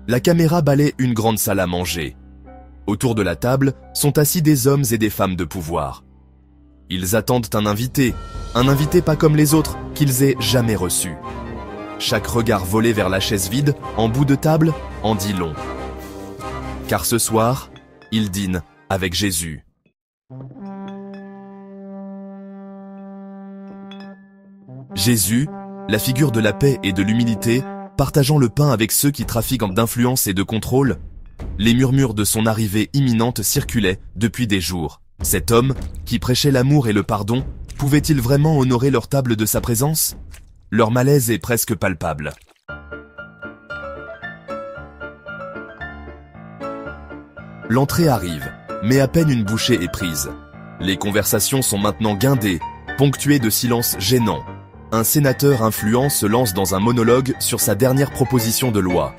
La caméra balaie une grande salle à manger. Autour de la table sont assis des hommes et des femmes de pouvoir. Ils attendent un invité pas comme les autres qu'ils aient jamais reçu. Chaque regard volé vers la chaise vide, en bout de table, en dit long. Car ce soir, ils dînent avec Jésus. Jésus, la figure de la paix et de l'humilité, partageant le pain avec ceux qui trafiquent d'influence et de contrôle, les murmures de son arrivée imminente circulaient depuis des jours. Cet homme, qui prêchait l'amour et le pardon, pouvait-il vraiment honorer leur table de sa présence ? Leur malaise est presque palpable. L'entrée arrive, mais à peine une bouchée est prise. Les conversations sont maintenant guindées, ponctuées de silences gênants. Un sénateur influent se lance dans un monologue sur sa dernière proposition de loi.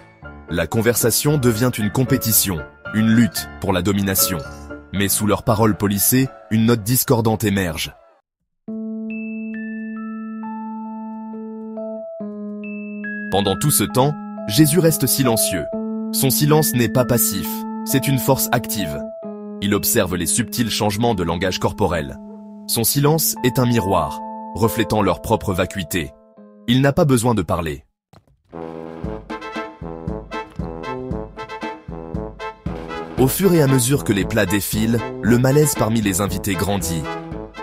La conversation devient une compétition, une lutte pour la domination. Mais sous leurs paroles policées, une note discordante émerge. Pendant tout ce temps, Jésus reste silencieux. Son silence n'est pas passif, c'est une force active. Il observe les subtils changements de langage corporel. Son silence est un miroir, reflétant leur propre vacuité. Il n'a pas besoin de parler. Au fur et à mesure que les plats défilent, le malaise parmi les invités grandit.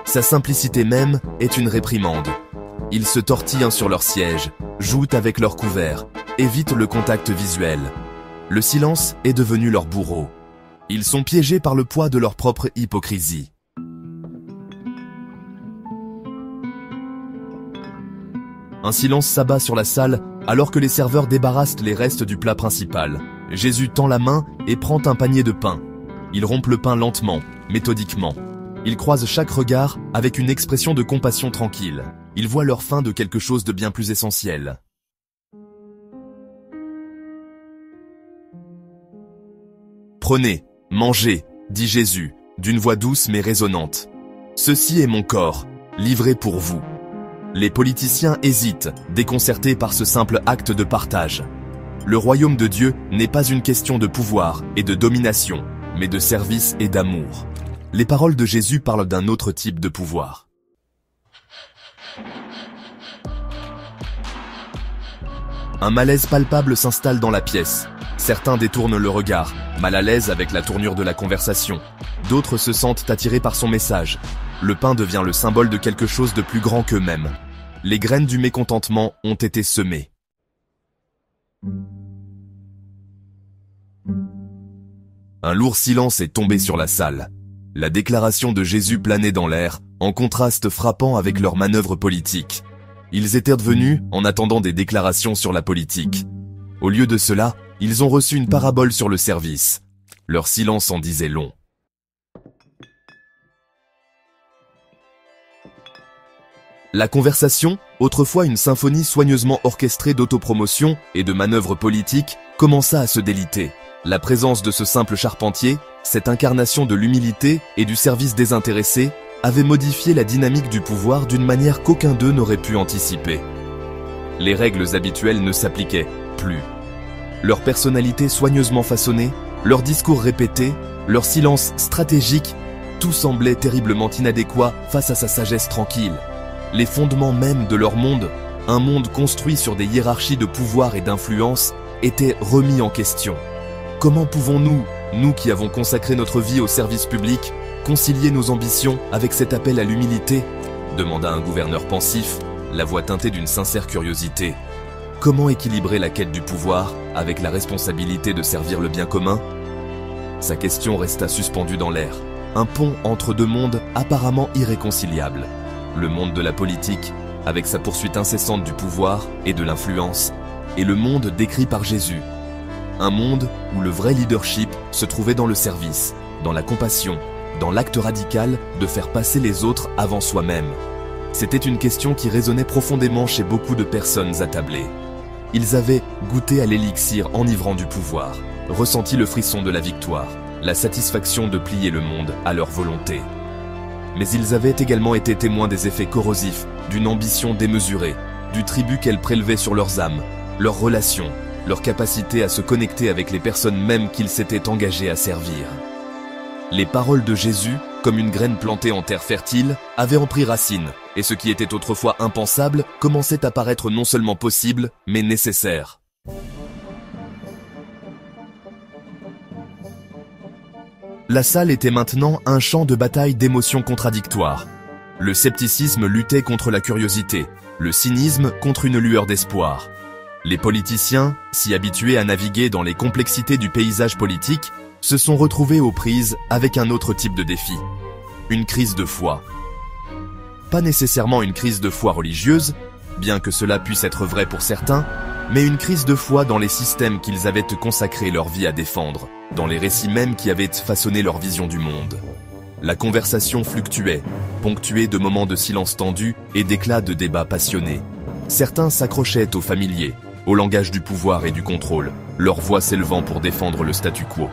Sa simplicité même est une réprimande. Ils se tortillent sur leur siège, jouent avec leurs couverts, évitent le contact visuel. Le silence est devenu leur bourreau. Ils sont piégés par le poids de leur propre hypocrisie. Un silence s'abat sur la salle alors que les serveurs débarrassent les restes du plat principal. Jésus tend la main et prend un panier de pain. Il rompt le pain lentement, méthodiquement. Il croise chaque regard avec une expression de compassion tranquille. Il voit leur faim de quelque chose de bien plus essentiel. « Prenez, mangez, dit Jésus, d'une voix douce mais résonnante. Ceci est mon corps, livré pour vous. » Les politiciens hésitent, déconcertés par ce simple acte de partage. Le royaume de Dieu n'est pas une question de pouvoir et de domination, mais de service et d'amour. Les paroles de Jésus parlent d'un autre type de pouvoir. Un malaise palpable s'installe dans la pièce. Certains détournent le regard, mal à l'aise avec la tournure de la conversation. D'autres se sentent attirés par son message. Le pain devient le symbole de quelque chose de plus grand qu'eux-mêmes. Les graines du mécontentement ont été semées. Un lourd silence est tombé sur la salle. La déclaration de Jésus planait dans l'air, en contraste frappant avec leurs manœuvres politiques. Ils étaient devenus, en attendant des déclarations sur la politique. Au lieu de cela, ils ont reçu une parabole sur le service. Leur silence en disait long. La conversation, autrefois une symphonie soigneusement orchestrée d'autopromotion et de manœuvres politiques, commença à se déliter. La présence de ce simple charpentier, cette incarnation de l'humilité et du service désintéressé, avait modifié la dynamique du pouvoir d'une manière qu'aucun d'eux n'aurait pu anticiper. Les règles habituelles ne s'appliquaient plus. Leur personnalité soigneusement façonnée, leurs discours répétés, leur silence stratégique, tout semblait terriblement inadéquat face à sa sagesse tranquille. Les fondements mêmes de leur monde, un monde construit sur des hiérarchies de pouvoir et d'influence, étaient remis en question. Comment pouvons-nous, nous qui avons consacré notre vie au service public, concilier nos ambitions avec cet appel à l'humilité ? Demanda un gouverneur pensif, la voix teintée d'une sincère curiosité. Comment équilibrer la quête du pouvoir avec la responsabilité de servir le bien commun ? Sa question resta suspendue dans l'air, un pont entre deux mondes apparemment irréconciliables. Le monde de la politique, avec sa poursuite incessante du pouvoir et de l'influence, et le monde décrit par Jésus. Un monde où le vrai leadership se trouvait dans le service, dans la compassion, dans l'acte radical de faire passer les autres avant soi-même. C'était une question qui résonnait profondément chez beaucoup de personnes attablées. Ils avaient goûté à l'élixir enivrant du pouvoir, ressenti le frisson de la victoire, la satisfaction de plier le monde à leur volonté. Mais ils avaient également été témoins des effets corrosifs d'une ambition démesurée, du tribut qu'elle prélevait sur leurs âmes, leurs relations, leur capacité à se connecter avec les personnes même qu'ils s'étaient engagés à servir. Les paroles de Jésus, comme une graine plantée en terre fertile, avaient en pris racine, et ce qui était autrefois impensable commençait à paraître non seulement possible, mais nécessaire. La salle était maintenant un champ de bataille d'émotions contradictoires. Le scepticisme luttait contre la curiosité, le cynisme contre une lueur d'espoir. Les politiciens, si habitués à naviguer dans les complexités du paysage politique, se sont retrouvés aux prises avec un autre type de défi. Une crise de foi. Pas nécessairement une crise de foi religieuse, bien que cela puisse être vrai pour certains, mais une crise de foi dans les systèmes qu'ils avaient consacré leur vie à défendre, dans les récits mêmes qui avaient façonné leur vision du monde. La conversation fluctuait, ponctuée de moments de silence tendu et d'éclats de débats passionnés. Certains s'accrochaient au familier, au langage du pouvoir et du contrôle, leur voix s'élevant pour défendre le statu quo.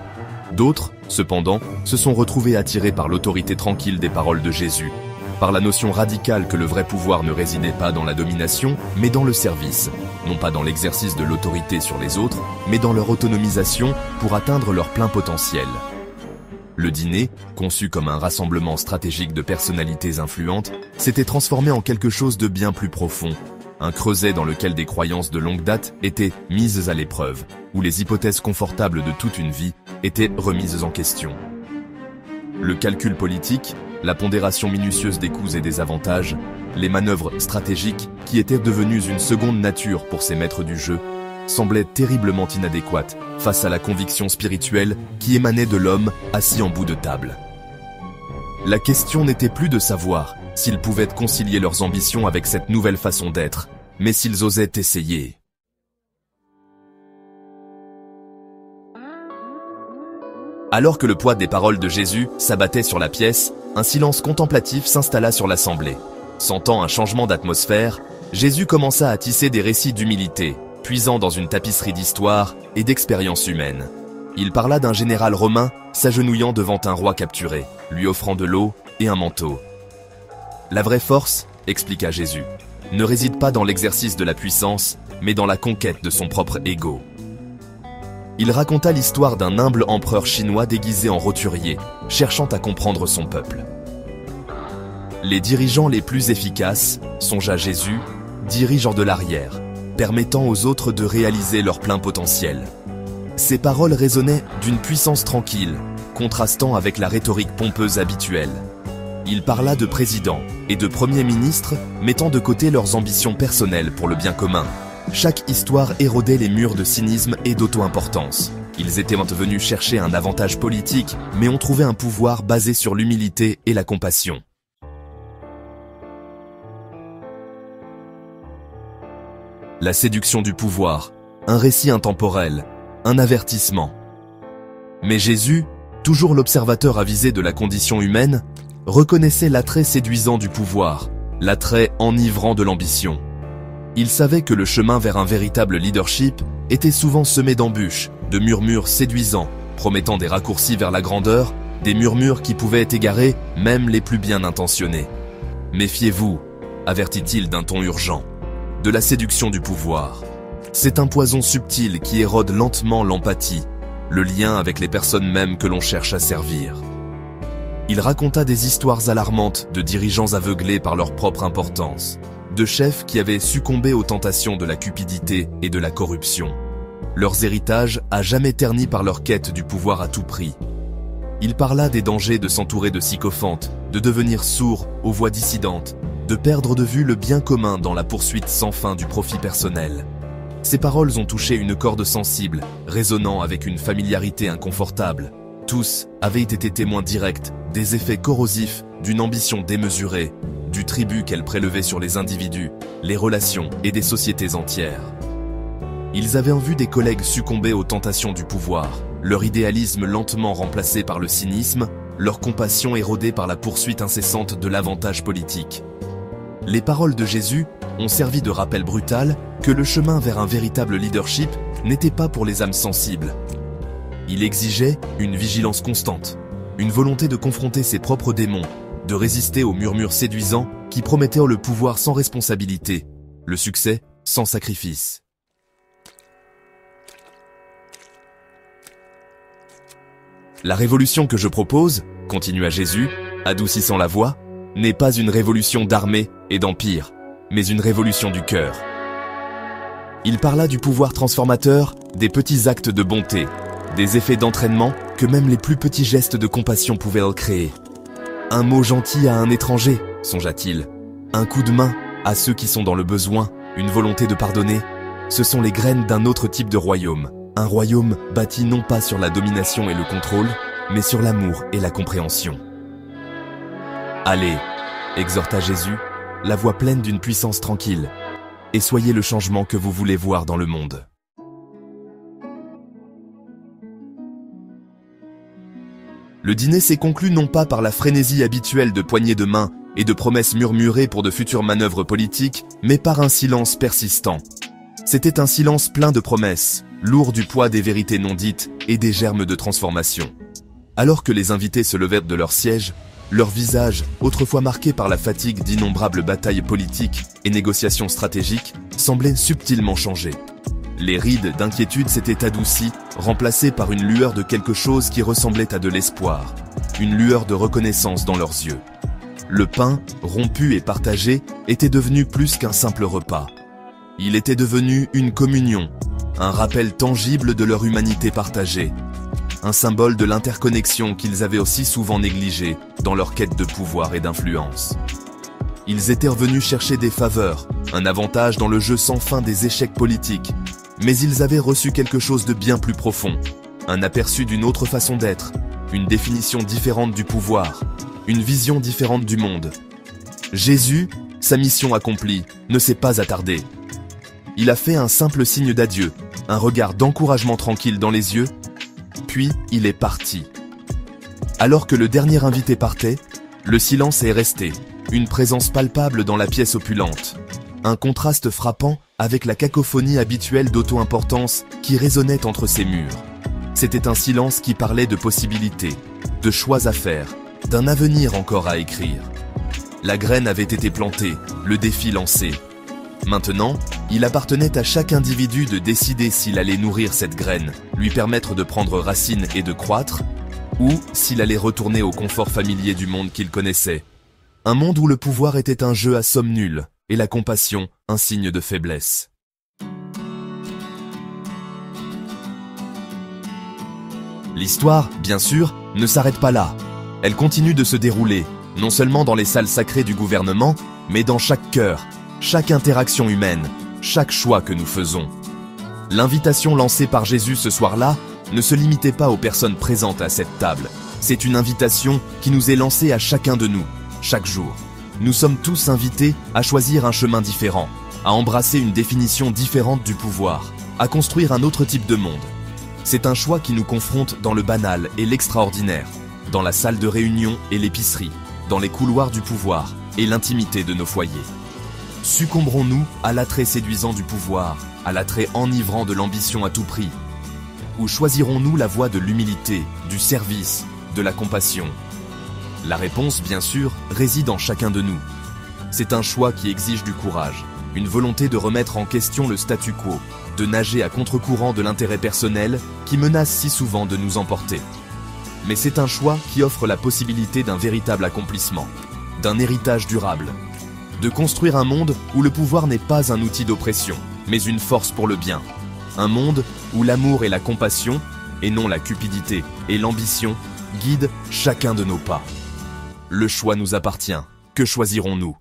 D'autres, cependant, se sont retrouvés attirés par l'autorité tranquille des paroles de Jésus, par la notion radicale que le vrai pouvoir ne résidait pas dans la domination, mais dans le service, non pas dans l'exercice de l'autorité sur les autres, mais dans leur autonomisation pour atteindre leur plein potentiel. Le dîner, conçu comme un rassemblement stratégique de personnalités influentes, s'était transformé en quelque chose de bien plus profond, un creuset dans lequel des croyances de longue date étaient mises à l'épreuve, où les hypothèses confortables de toute une vie étaient remises en question. Le calcul politique, la pondération minutieuse des coûts et des avantages, les manœuvres stratégiques qui étaient devenues une seconde nature pour ces maîtres du jeu, semblaient terriblement inadéquates face à la conviction spirituelle qui émanait de l'homme assis en bout de table. La question n'était plus de savoir s'ils pouvaient concilier leurs ambitions avec cette nouvelle façon d'être, mais s'ils osaient essayer. Alors que le poids des paroles de Jésus s'abattait sur la pièce, un silence contemplatif s'installa sur l'assemblée. Sentant un changement d'atmosphère, Jésus commença à tisser des récits d'humilité, puisant dans une tapisserie d'histoire et d'expériences humaines. Il parla d'un général romain s'agenouillant devant un roi capturé, lui offrant de l'eau et un manteau. La vraie force, expliqua Jésus, ne réside pas dans l'exercice de la puissance, mais dans la conquête de son propre ego. Il raconta l'histoire d'un humble empereur chinois déguisé en roturier, cherchant à comprendre son peuple. Les dirigeants les plus efficaces, songea Jésus, dirigent de l'arrière, permettant aux autres de réaliser leur plein potentiel. Ces paroles résonnaient d'une puissance tranquille, contrastant avec la rhétorique pompeuse habituelle. Il parla de présidents et de premiers ministres mettant de côté leurs ambitions personnelles pour le bien commun. Chaque histoire érodait les murs de cynisme et d'auto-importance. Ils étaient venus chercher un avantage politique, mais ont trouvé un pouvoir basé sur l'humilité et la compassion. La séduction du pouvoir, un récit intemporel, un avertissement. Mais Jésus, toujours l'observateur avisé de la condition humaine, reconnaissait l'attrait séduisant du pouvoir, l'attrait enivrant de l'ambition. Il savait que le chemin vers un véritable leadership était souvent semé d'embûches, de murmures séduisants, promettant des raccourcis vers la grandeur, des murmures qui pouvaient égarer même les plus bien intentionnés. « Méfiez-vous », avertit-il d'un ton urgent, « de la séduction du pouvoir. C'est un poison subtil qui érode lentement l'empathie, le lien avec les personnes mêmes que l'on cherche à servir. » Il raconta des histoires alarmantes de dirigeants aveuglés par leur propre importance, de chefs qui avaient succombé aux tentations de la cupidité et de la corruption. Leurs héritages à jamais ternis par leur quête du pouvoir à tout prix. Il parla des dangers de s'entourer de sycophantes, de devenir sourd aux voix dissidentes, de perdre de vue le bien commun dans la poursuite sans fin du profit personnel. Ces paroles ont touché une corde sensible, résonnant avec une familiarité inconfortable. Tous avaient été témoins directs des effets corrosifs d'une ambition démesurée, du tribut qu'elle prélevait sur les individus, les relations et des sociétés entières. Ils avaient en vue des collègues succomber aux tentations du pouvoir, leur idéalisme lentement remplacé par le cynisme, leur compassion érodée par la poursuite incessante de l'avantage politique. Les paroles de Jésus ont servi de rappel brutal que le chemin vers un véritable leadership n'était pas pour les âmes sensibles. Il exigeait une vigilance constante, une volonté de confronter ses propres démons, de résister aux murmures séduisants qui promettaient le pouvoir sans responsabilité, le succès sans sacrifice. La révolution que je propose, continua Jésus, adoucissant la voix, n'est pas une révolution d'armée et d'empire, mais une révolution du cœur. Il parla du pouvoir transformateur, des petits actes de bonté, des effets d'entraînement que même les plus petits gestes de compassion pouvaient créer. Un mot gentil à un étranger, songea-t-il, un coup de main à ceux qui sont dans le besoin, une volonté de pardonner, ce sont les graines d'un autre type de royaume. Un royaume bâti non pas sur la domination et le contrôle, mais sur l'amour et la compréhension. Allez, exhorta Jésus, la voix pleine d'une puissance tranquille, et soyez le changement que vous voulez voir dans le monde. Le dîner s'est conclu non pas par la frénésie habituelle de poignées de main et de promesses murmurées pour de futures manœuvres politiques, mais par un silence persistant. C'était un silence plein de promesses, lourd du poids des vérités non dites et des germes de transformation. Alors que les invités se levèrent de leur siège, leurs visages, autrefois marqués par la fatigue d'innombrables batailles politiques et négociations stratégiques, semblaient subtilement changer. Les rides d'inquiétude s'étaient adoucies, remplacées par une lueur de quelque chose qui ressemblait à de l'espoir, une lueur de reconnaissance dans leurs yeux. Le pain, rompu et partagé, était devenu plus qu'un simple repas. Il était devenu une communion, un rappel tangible de leur humanité partagée, un symbole de l'interconnexion qu'ils avaient aussi souvent négligée dans leur quête de pouvoir et d'influence. Ils étaient revenus chercher des faveurs, un avantage dans le jeu sans fin des échecs politiques, mais ils avaient reçu quelque chose de bien plus profond, un aperçu d'une autre façon d'être, une définition différente du pouvoir, une vision différente du monde. Jésus, sa mission accomplie, ne s'est pas attardé. Il a fait un simple signe d'adieu, un regard d'encouragement tranquille dans les yeux, puis il est parti. Alors que le dernier invité partait, le silence est resté, une présence palpable dans la pièce opulente. Un contraste frappant avec la cacophonie habituelle d'auto-importance qui résonnait entre ces murs. C'était un silence qui parlait de possibilités, de choix à faire, d'un avenir encore à écrire. La graine avait été plantée, le défi lancé. Maintenant, il appartenait à chaque individu de décider s'il allait nourrir cette graine, lui permettre de prendre racine et de croître, ou s'il allait retourner au confort familier du monde qu'il connaissait. Un monde où le pouvoir était un jeu à somme nulle, et la compassion un signe de faiblesse. L'histoire, bien sûr, ne s'arrête pas là. Elle continue de se dérouler, non seulement dans les salles sacrées du gouvernement, mais dans chaque cœur, chaque interaction humaine, chaque choix que nous faisons. L'invitation lancée par Jésus ce soir-là ne se limitait pas aux personnes présentes à cette table. C'est une invitation qui nous est lancée à chacun de nous, chaque jour. Nous sommes tous invités à choisir un chemin différent, à embrasser une définition différente du pouvoir, à construire un autre type de monde. C'est un choix qui nous confronte dans le banal et l'extraordinaire, dans la salle de réunion et l'épicerie, dans les couloirs du pouvoir et l'intimité de nos foyers. Succomberons-nous à l'attrait séduisant du pouvoir, à l'attrait enivrant de l'ambition à tout prix? Ou choisirons-nous la voie de l'humilité, du service, de la compassion? La réponse, bien sûr, réside en chacun de nous. C'est un choix qui exige du courage, une volonté de remettre en question le statu quo, de nager à contre-courant de l'intérêt personnel qui menace si souvent de nous emporter. Mais c'est un choix qui offre la possibilité d'un véritable accomplissement, d'un héritage durable, de construire un monde où le pouvoir n'est pas un outil d'oppression, mais une force pour le bien. Un monde où l'amour et la compassion, et non la cupidité et l'ambition, guident chacun de nos pas. Le choix nous appartient. Que choisirons-nous ?